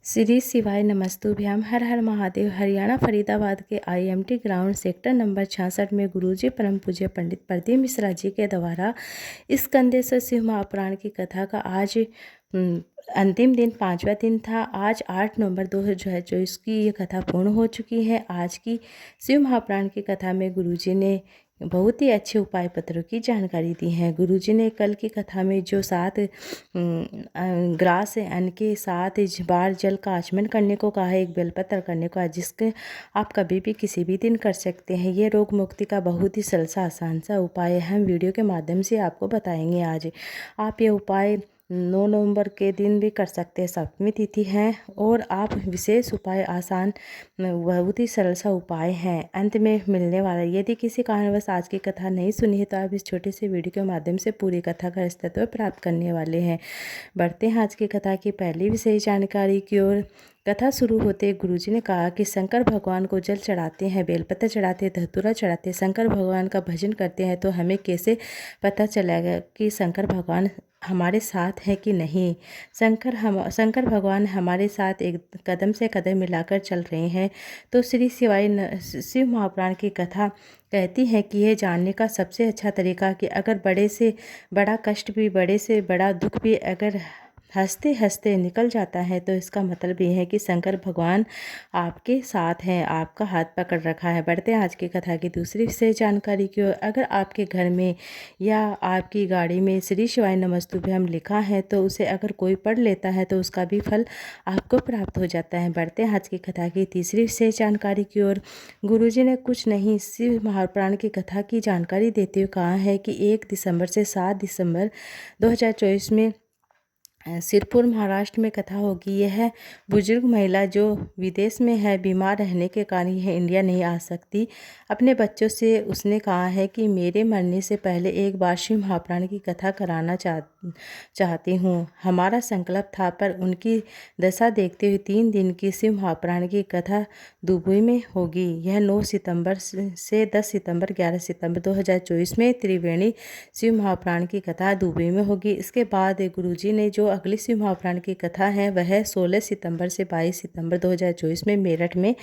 श्री शिवाय नमस्तुभ्याम। हर हर महादेव। हरियाणा फरीदाबाद के IMT ground sector number 66 में गुरुजी परम पूज्य पंडित प्रदीप मिश्रा जी के द्वारा स्कंदेश्वर शिव महापुराण की कथा का आज अंतिम दिन 5वां दिन था। आज 8 नवंबर 2024 की ये कथा पूर्ण हो चुकी है। आज की शिव महापुराण की कथा में गुरुजी ने बहुत ही अच्छे उपाय पत्रों की जानकारी दी है। गुरुजी ने कल की कथा में जो 7 ग्रास अन्न के 7 बार जल का आचमन करने को कहा है, एक बेलपत्र करने को, जिसके आप कभी भी किसी भी दिन कर सकते हैं। ये रोग मुक्ति का बहुत ही सरल सा आसान सा उपाय है। हम वीडियो के माध्यम से आपको बताएंगे। आज आप ये उपाय 9 नवंबर के दिन भी कर सकते हैं, सप्तमी तिथि है। और आप विशेष उपाय आसान बहुत ही सरल सा उपाय है, अंत में मिलने वाला। यदि किसी कारणवश आज की कथा नहीं सुनी है तो आप इस छोटे से वीडियो के माध्यम से पूरी कथा का अस्तित्व प्राप्त करने वाले हैं। बढ़ते हैं आज की कथा की पहली विशेष जानकारी की ओर। कथा शुरू होते गुरुजी ने कहा कि शंकर भगवान को जल चढ़ाते हैं, बेलपत्र चढ़ाते हैं, धतूरा चढ़ाते हैं, शंकर भगवान का भजन करते हैं, तो हमें कैसे पता चलेगा कि शंकर भगवान हमारे साथ है कि नहीं। शंकर भगवान हमारे साथ एक कदम से कदम मिलाकर चल रहे हैं। तो श्री शिव महापुराण की कथा कहती है कि यह जानने का सबसे अच्छा तरीका कि अगर बड़े से बड़ा कष्ट भी, बड़े से बड़ा दुख भी अगर हंसते हंसते निकल जाता है तो इसका मतलब ये है कि शंकर भगवान आपके साथ हैं, आपका हाथ पकड़ रखा है। बढ़ते हैं आज की कथा की दूसरी विशेष जानकारी की ओर। अगर आपके घर में या आपकी गाड़ी में श्री शिवाय नमस्तुभ्यम लिखा है तो उसे अगर कोई पढ़ लेता है तो उसका भी फल आपको प्राप्त हो जाता है। बढ़ते हैं आज की कथा की तीसरी विशेष जानकारी की ओर। गुरुजी ने कुछ नहीं, शिव महापुराण की कथा की जानकारी देते हुए कहा है कि 1 दिसंबर से 7 दिसंबर 2024 में सिरपुर महाराष्ट्र में कथा होगी। यह बुजुर्ग महिला जो विदेश में है, बीमार रहने के कारण यह इंडिया नहीं आ सकती। अपने बच्चों से उसने कहा है कि मेरे मरने से पहले एक बार शिव महापुराण की कथा कराना चाहती हूँ। हमारा संकल्प था, पर उनकी दशा देखते हुए 3 दिन की शिव महापुराण की कथा दुबई में होगी। यह 9 सितंबर से 10 सितंबर 11 सितंबर 2024 में त्रिवेणी शिव महापुराण की कथा दुबई में होगी। इसके बाद गुरुजी ने जो अगली शिव महापुराण की कथा है वह 16 सितंबर से 22 सितंबर 2024 में मेरठ में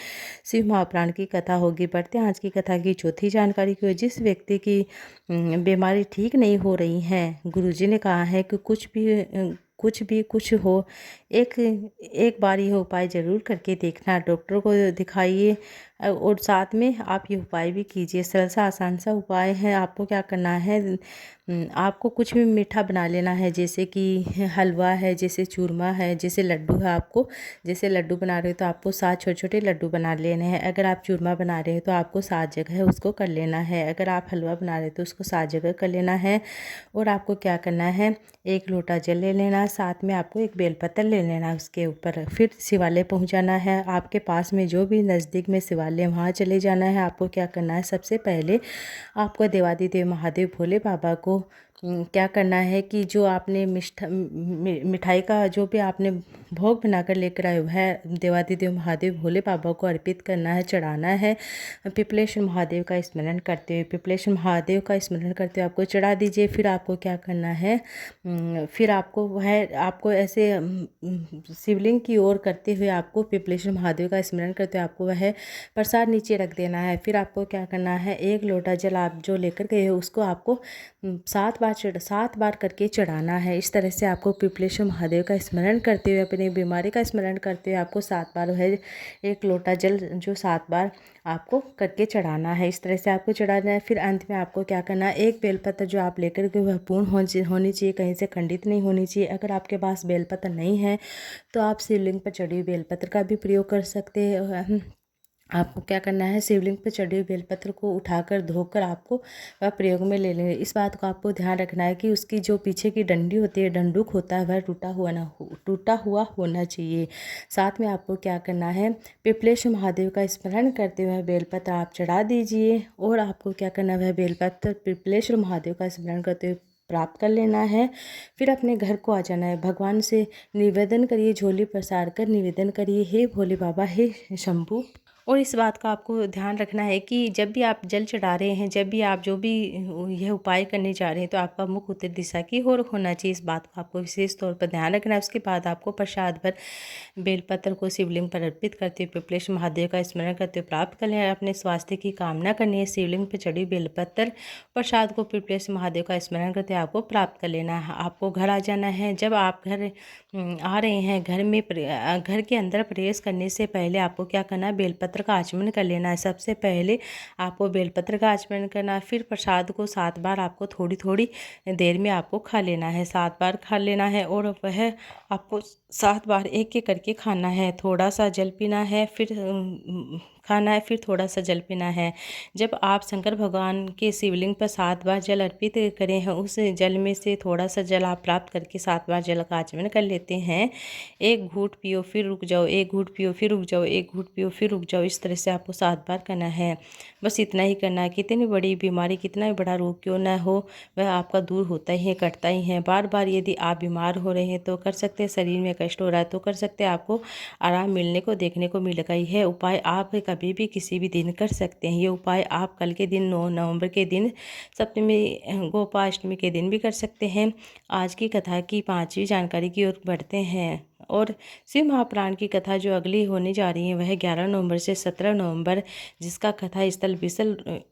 शिव महापुराण की कथा होगी। बढ़ते हैं आज की कथा की चौथी जानकारी की। जिस व्यक्ति की बीमारी ठीक नहीं हो रही है, गुरुजी ने कहा है कि कुछ हो, एक बार यह उपाय ज़रूर करके देखना। डॉक्टर को दिखाइए और साथ में आप ये उपाय भी कीजिए। सरल सा आसान सा उपाय है। आपको क्या करना है, आपको कुछ भी मीठा बना लेना है, जैसे कि हलवा है, जैसे चूरमा है, जैसे लड्डू है। आपको जैसे लड्डू बना रहे हो तो आपको 7 छोटे छोटे लड्डू बना लेने हैं। अगर आप चूरमा बना रहे हो तो आपको 7 जगह उसको कर लेना है। अगर आप हलवा बना रहे हो तो उसको 7 जगह कर लेना है। और आपको क्या करना है, 1 लोटा जल ले लेना, साथ में आपको एक बेलपत्र ले लेना उसके ऊपर। फिर शिवालय पहुँच जाना है। आपके पास में जो भी नज़दीक में शिवालय, वहाँ चले जाना है। आपको क्या करना है, सबसे पहले आपको देवादिदेव महादेव भोले बाबा को क्या करना है कि जो आपने मिठाई का जो भी आपने भोग बनाकर लेकर आए है, देवादिदेव महादेव भोले बाबा को अर्पित करना है, चढ़ाना है। पिपलेश्वर महादेव का स्मरण करते हुए, पिपलेश्वर महादेव का स्मरण करते हुए आपको चढ़ा दीजिए। फिर आपको क्या करना है, फिर आपको ऐसे शिवलिंग की ओर करते हुए आपको पिपलेश्वर महादेव का स्मरण करते हुए आपको वह प्रसाद नीचे रख देना है। फिर आपको क्या करना है, 1 लोटा जल आप जो लेकर गए हो उसको आपको 7 बार करके चढ़ाना है। इस तरह से आपको पिपलेश्वर महादेव का स्मरण करते हुए, अपनी बीमारी का स्मरण करते हुए आपको 7 बार है 1 लोटा जल जो 7 बार आपको करके चढ़ाना है। इस तरह से आपको चढ़ाना है। फिर अंत में आपको क्या करना है, एक बेलपत्र जो आप लेकर के वह पूर्ण होनी चाहिए, कहीं से खंडित नहीं होनी चाहिए। अगर आपके पास बेलपत्र नहीं है तो आप शिवलिंग पर चढ़ी हुई बेलपत्र का भी प्रयोग कर सकते हैं। आपको क्या करना है, शिवलिंग पर चढ़े हुए बेलपत्र को उठाकर धोकर आपको वह प्रयोग में ले लेंगे। इस बात को आपको ध्यान रखना है कि उसकी जो पीछे की डंडी होती है, डंडुक होता है, वह टूटा हुआ होना चाहिए। साथ में आपको क्या करना है, पिपलेश्वर महादेव का स्मरण करते हुए बेलपत्र आप चढ़ा दीजिए। और आपको क्या करना है, वह बेलपत्र पिपलेश्वर महादेव का स्मरण करते हुए प्राप्त कर लेना है। फिर अपने घर को आ जाना है। भगवान से निवेदन करिए, झोली पसार कर निवेदन करिए, हे भोले बाबा, हे शंभू और इस बात का आपको ध्यान रखना है कि जब भी आप जल चढ़ा रहे हैं, जब भी आप जो भी यह उपाय करने जा रहे हैं, तो आपका मुख उत्तर दिशा की ओर होना चाहिए। इस बात को आपको विशेष तौर पर ध्यान रखना है। उसके बाद आपको प्रसाद भर बेलपत्र को शिवलिंग पर अर्पित करते हुए पिपलेश महादेव का स्मरण करते हुए प्राप्त कर लें। अपने स्वास्थ्य की कामना करनी है। शिवलिंग पर चढ़ी बेलपत्र प्रसाद को पिपलेश महादेव का स्मरण करते हुए आपको प्राप्त कर लेना है। आपको घर आ जाना है। जब आप घर आ रहे हैं, घर के अंदर प्रवेश करने से पहले आपको क्या करना है, बेलपत्र का आचमन कर लेना है। सबसे पहले आपको बेलपत्र का आचमन करना है। फिर प्रसाद को 7 बार आपको थोड़ी थोड़ी देर में आपको खा लेना है। 7 बार खा लेना है और वह आपको 7 बार एक एक करके खाना है। थोड़ा सा जल पीना है, फिर खाना है, फिर थोड़ा सा जल पीना है। जब आप शंकर भगवान के शिवलिंग पर 7 बार जल अर्पित करें हैं, उस जल में से थोड़ा सा जल आप प्राप्त करके 7 बार जल का आचमन कर लेते हैं। एक घूंट पियो फिर रुक जाओ, एक घूंट पियो फिर रुक जाओ, एक घूंट पियो फिर रुक जाओ। इस तरह से आपको 7 बार करना है। बस इतना ही करना है। कितनी बड़ी बीमारी, कितना भी बड़ा रोग क्यों ना हो, वह आपका दूर होता ही है, कटता ही है। बार बार यदि आप बीमार हो रहे हैं तो कर सकते हैं, शरीर में कष्ट हो रहा है तो कर सकते हैं, आपको आराम मिलने को देखने को मिलेगा। यह उपाय आप कभी भी किसी भी दिन कर सकते हैं। ये उपाय आप कल के दिन 9 नवंबर के दिन सप्तमी गोपाष्टमी के दिन भी कर सकते हैं। आज की कथा की 5वीं जानकारी की ओर बढ़ते हैं। और शिव महापुराण की कथा जो अगली होने जा रही है वह 11 नवंबर से 17 नवंबर, जिसका कथा स्थल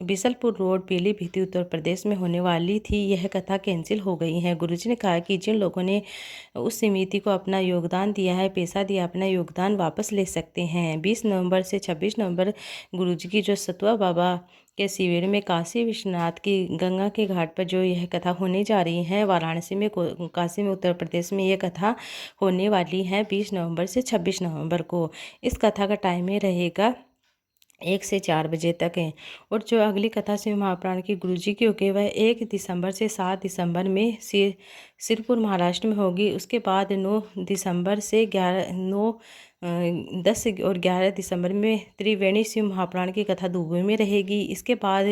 बिसलपुर रोड, पीलीभीत, उत्तर प्रदेश में होने वाली थी, यह कथा कैंसिल हो गई है। गुरुजी ने कहा कि जिन लोगों ने उस समिति को अपना योगदान दिया है, पैसा दिया, अपना योगदान वापस ले सकते हैं। 20 नवंबर से 26 नवंबर गुरुजी की जो सतुआ बाबा के शिविर में काशी विश्वनाथ की गंगा के घाट पर जो यह कथा होने जा रही है, वाराणसी में, काशी में, उत्तर प्रदेश में यह कथा होने वाली है 20 नवंबर से 26 नवंबर को। इस कथा का टाइम में रहेगा 1 से 4 बजे तक है। और जो अगली कथा शिव महापुराण की गुरुजी की होगी वह 1 दिसंबर से 7 दिसंबर में सिरपुर महाराष्ट्र में होगी। उसके बाद 9 दिसंबर से 10 और 11 दिसंबर में त्रिवेणी शिव महापुराण की कथा दुबई में रहेगी। इसके बाद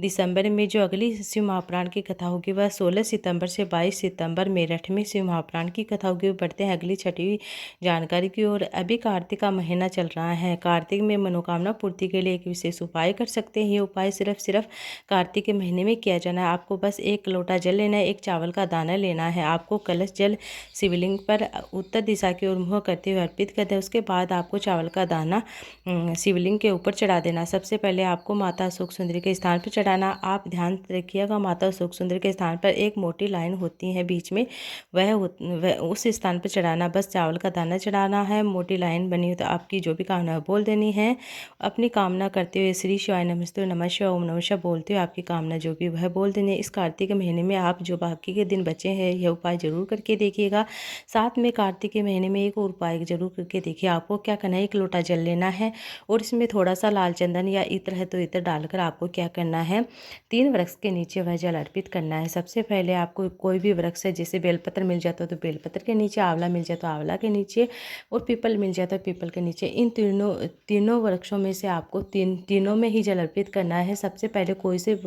दिसंबर में जो अगली शिव महापुराण की कथा होगी वह 16 सितंबर से 22 सितंबर मेरठ में शिव महापुराण की कथा होगी। बढ़ते हैं अगली 6वीं जानकारी की ओर। अभी कार्तिक का महीना चल रहा है। कार्तिक में मनोकामना पूर्ति के लिए एक विशेष उपाय कर सकते हैं। ये उपाय सिर्फ कार्तिक के महीने में किया जाना है। आपको बस 1 लोटा जल लेना है, 1 चावल का दाना लेना है। आपको कलश जल शिवलिंग पर उत्तर दिशा की ओर मुँह करते हुए अर्पित कर दें। उसके बाद आपको चावल का दाना शिवलिंग के ऊपर चढ़ा देना। सबसे पहले आपको माता अशोक सुंदरी के स्थान पर चढ़ाना। आप ध्यान रखिएगा, माता अशोक सुंदरी के स्थान पर एक मोटी लाइन होती है बीच में, वह उस स्थान पर चढ़ाना। बस चावल का दाना चढ़ाना है। मोटी लाइन बनी हो तो आपकी जो भी कामना बोल देनी है। अपनी कामना करते हुए श्री शिवाय नमस्ते, नमः शिवाय, ओम नमः शिवाय बोलते हुए आपकी कामना जो भी वह बोल देनी है। इस कार्तिक के महीने में आप जो बाकी के दिन बचे हैं यह उपाय जरूर करके देखिएगा। साथ में कार्तिक के महीने में एक और उपाय जरूर करके देखिए। आपको क्या करना है, 1 लोटा जल लेना है और इसमें थोड़ा सा लाल चंदन या इत्र है तो इत्र डालकर आपको क्या करना है, 3 वृक्ष के नीचे वह जल अर्पित करना है। सबसे पहले आपको कोई भी वृक्ष है, जैसे बेलपत्र मिल जाता तो बेलपत्र के नीचे, आंवला मिल जाए तो आंवला के नीचे और पीपल मिल जाए तो पीपल के नीचे, इन तीनों वृक्षों में से आपको तीनों में ही जल अर्पित करना है। सबसे पहले कोई से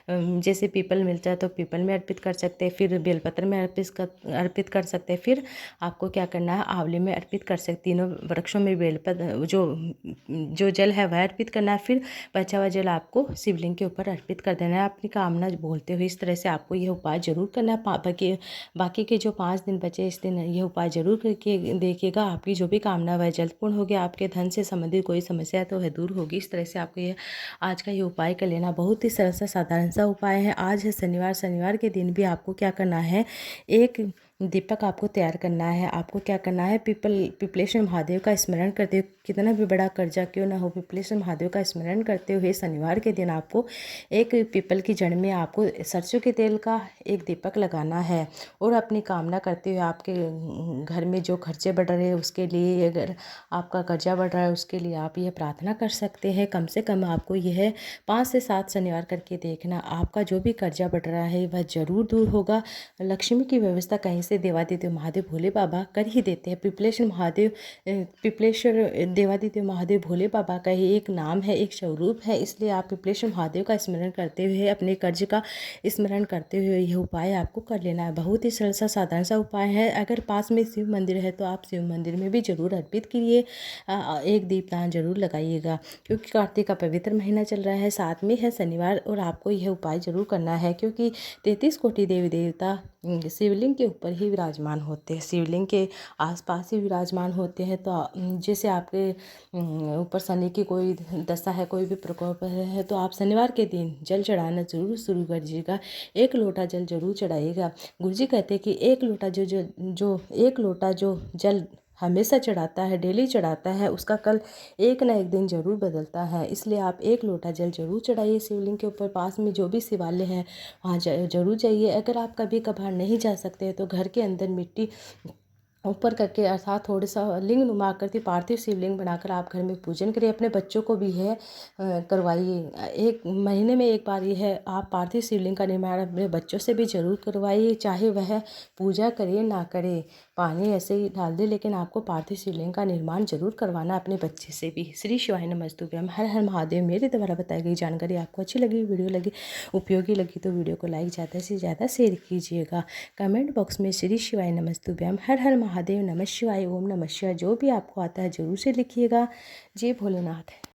जैसे पीपल मिल जाए तो पीपल में अर्पित कर सकते हैं, फिर बेलपत्र में अर्पित कर सकते हैं, फिर आपको क्या करना है, आंवले में अर्पित कर सकते। तीनों वृक्षों में बेलपत्र जो जल है वह अर्पित करना है। फिर बचा हुआ जल आपको शिवलिंग के ऊपर अर्पित कर देना है अपनी कामना बोलते हुए। इस तरह से आपको यह उपाय जरूर करना है। बाकी के जो 5 दिन बचे इस दिन यह उपाय जरूर करके देखिएगा। आपकी जो भी कामना वह जल्द पूर्ण होगी। आपके धन से संबंधित कोई समस्या है तो वह दूर होगी। इस तरह से आपको यह आज का ये उपाय कर लेना। बहुत ही सरल सा साधारण सा उपाय है। आज है शनिवार के दिन भी आपको क्या करना है, एक दीपक आपको तैयार करना है। आपको क्या करना है, पिपलेश्वर महादेव का स्मरण करते हुए, कितना भी बड़ा कर्जा क्यों ना हो, पिपलेश्वर महादेव का स्मरण करते हुए शनिवार के दिन आपको एक पीपल की जड़ में आपको सरसों के तेल का एक दीपक लगाना है और अपनी कामना करते हुए आपके घर में जो खर्चे बढ़ रहे हैं उसके लिए, अगर आपका कर्जा बढ़ रहा है उसके लिए आप यह प्रार्थना कर सकते हैं। कम से कम आपको यह 5 से 7 शनिवार करके देखना। आपका जो भी कर्जा बढ़ रहा है वह जरूर दूर होगा। लक्ष्मी की व्यवस्था कहीं से देवादिदेव महादेव भोले बाबा कर ही देते हैं। पिपलेश्वर देवादिदेव महादेव भोले बाबा का ही एक नाम है, एक स्वरूप है, इसलिए आप पिपलेश्वर महादेव का स्मरण करते हुए, अपने कर्ज का स्मरण करते हुए यह उपाय आपको कर लेना है। बहुत ही सरल सा साधारण सा उपाय है। अगर पास में शिव मंदिर है तो आप शिव मंदिर में भी जरूर अर्पित कीजिए, एक दीपदान जरूर लगाइएगा, क्योंकि कार्तिक का पवित्र महीना चल रहा है, साथ में है शनिवार, और आपको यह उपाय जरूर करना है, क्योंकि 33 कोटि देवी देवता शिवलिंग के ऊपर ही विराजमान होते हैं, शिवलिंग के आसपास ही विराजमान होते हैं। तो जैसे आपके ऊपर शनि की कोई दशा है, कोई भी प्रकोप है, तो आप शनिवार के दिन जल चढ़ाना जरूर शुरू कर दीजिएगा। 1 लोटा जल जरूर चढ़ाइएगा। गुरुजी कहते हैं कि 1 लोटा जो जल हमेशा चढ़ाता है, डेली चढ़ाता है, उसका कल एक ना एक दिन जरूर बदलता है। इसलिए आप 1 लोटा जल जरूर चढ़ाइए शिवलिंग के ऊपर। पास में जो भी शिवालय है वहाँ जरूर जाइए। अगर आप कभी कभार नहीं जा सकते तो घर के अंदर मिट्टी ऊपर करके, अर्थात थोड़ा सा लिंग नुमा आकृति पार्थिव शिवलिंग बनाकर आप घर में पूजन करिए। अपने बच्चों को भी है करवाइए। 1 महीने में 1 बार ये है आप पार्थिव शिवलिंग का निर्माण अपने बच्चों से भी जरूर करवाइए, चाहे वह पूजा करे ना करे, पानी ऐसे ही डाल दे, लेकिन आपको पार्थिव शिवलिंग का निर्माण जरूर करवाना अपने बच्चे से भी। श्री शिवाय नमस्तुभ्यम। हर हर महादेव। मेरे द्वारा बताई गई जानकारी आपको अच्छी लगी, वीडियो लगी, उपयोगी लगी तो वीडियो को लाइक ज़्यादा से ज़्यादा शेयर कीजिएगा। कमेंट बॉक्स में श्री शिवाय नमस्तुभ्यम, हर हर महादेव, नमः शिवाय, ओम नमः शिवाय जो भी आपको आता है जरूर से लिखिएगा। जय भोलेनाथ।